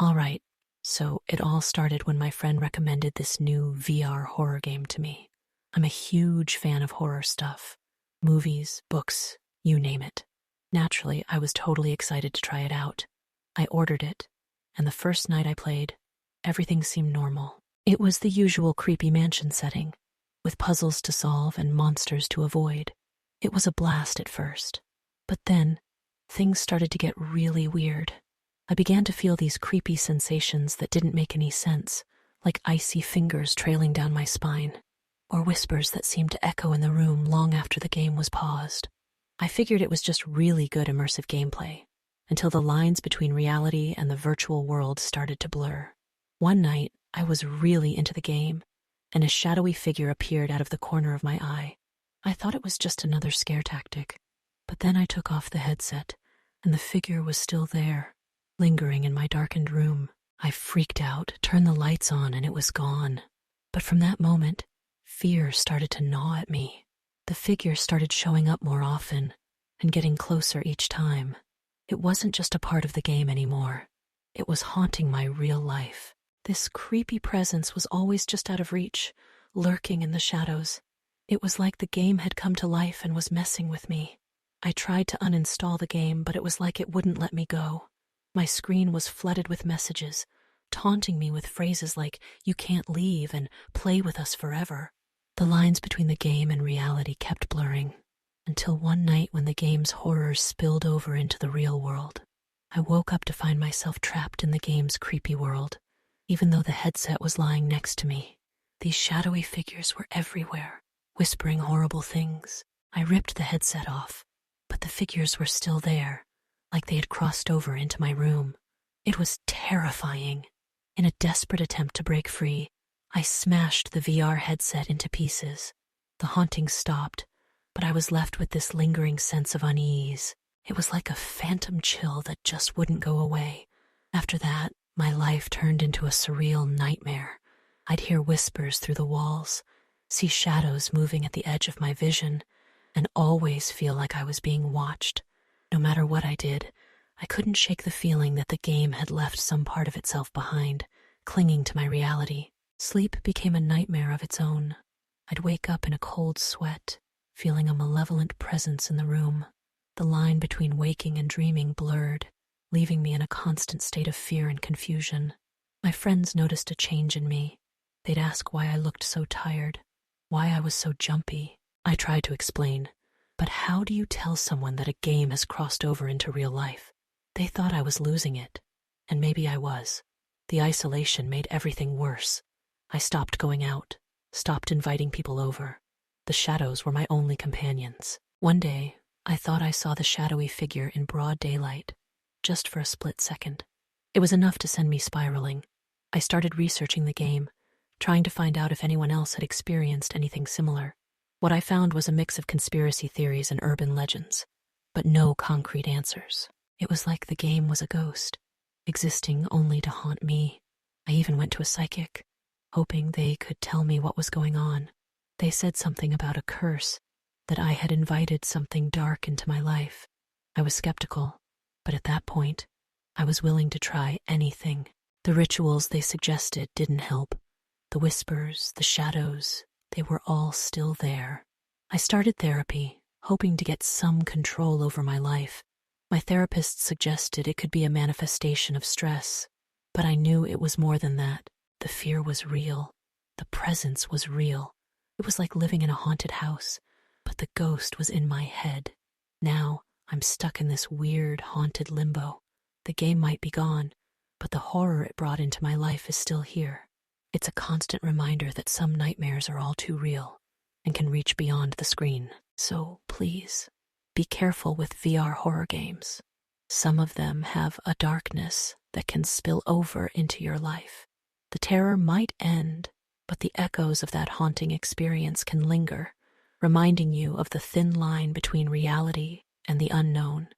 All right, so it all started when my friend recommended this new VR horror game to me. I'm a huge fan of horror stuff. Movies, books, you name it. Naturally, I was totally excited to try it out. I ordered it, and the first night I played, everything seemed normal. It was the usual creepy mansion setting, with puzzles to solve and monsters to avoid. It was a blast at first, but then things started to get really weird. I began to feel these creepy sensations that didn't make any sense, like icy fingers trailing down my spine, or whispers that seemed to echo in the room long after the game was paused. I figured it was just really good immersive gameplay, until the lines between reality and the virtual world started to blur. One night, I was really into the game, and a shadowy figure appeared out of the corner of my eye. I thought it was just another scare tactic, but then I took off the headset, and the figure was still there, lingering in my darkened room. I freaked out, turned the lights on, and it was gone. But from that moment, fear started to gnaw at me. The figure started showing up more often and getting closer each time. It wasn't just a part of the game anymore. It was haunting my real life. This creepy presence was always just out of reach, lurking in the shadows. It was like the game had come to life and was messing with me. I tried to uninstall the game, but it was like it wouldn't let me go. My screen was flooded with messages, taunting me with phrases like, "You can't leave," and "Play with us forever." The lines between the game and reality kept blurring, until one night when the game's horrors spilled over into the real world. I woke up to find myself trapped in the game's creepy world, even though the headset was lying next to me. These shadowy figures were everywhere, whispering horrible things. I ripped the headset off, but the figures were still there, like they had crossed over into my room. It was terrifying. In a desperate attempt to break free, I smashed the VR headset into pieces. The haunting stopped, but I was left with this lingering sense of unease. It was like a phantom chill that just wouldn't go away. After that, my life turned into a surreal nightmare. I'd hear whispers through the walls, see shadows moving at the edge of my vision, and always feel like I was being watched. No matter what I did, I couldn't shake the feeling that the game had left some part of itself behind, clinging to my reality. Sleep became a nightmare of its own. I'd wake up in a cold sweat, feeling a malevolent presence in the room. The line between waking and dreaming blurred, leaving me in a constant state of fear and confusion. My friends noticed a change in me. They'd ask why I looked so tired, why I was so jumpy. I tried to explain, but how do you tell someone that a game has crossed over into real life? They thought I was losing it, and maybe I was. The isolation made everything worse. I stopped going out, stopped inviting people over. The shadows were my only companions. One day, I thought I saw the shadowy figure in broad daylight, just for a split second. It was enough to send me spiraling. I started researching the game, trying to find out if anyone else had experienced anything similar. What I found was a mix of conspiracy theories and urban legends, but no concrete answers. It was like the game was a ghost, existing only to haunt me. I even went to a psychic, hoping they could tell me what was going on. They said something about a curse, that I had invited something dark into my life. I was skeptical, but at that point, I was willing to try anything. The rituals they suggested didn't help. The whispers, the shadows, they were all still there. I started therapy, hoping to get some control over my life. My therapist suggested it could be a manifestation of stress, but I knew it was more than that. The fear was real. The presence was real. It was like living in a haunted house, but the ghost was in my head. Now, I'm stuck in this weird, haunted limbo. The game might be gone, but the horror it brought into my life is still here. It's a constant reminder that some nightmares are all too real and can reach beyond the screen. So, please, be careful with VR horror games. Some of them have a darkness that can spill over into your life. The terror might end, but the echoes of that haunting experience can linger, reminding you of the thin line between reality and the unknown.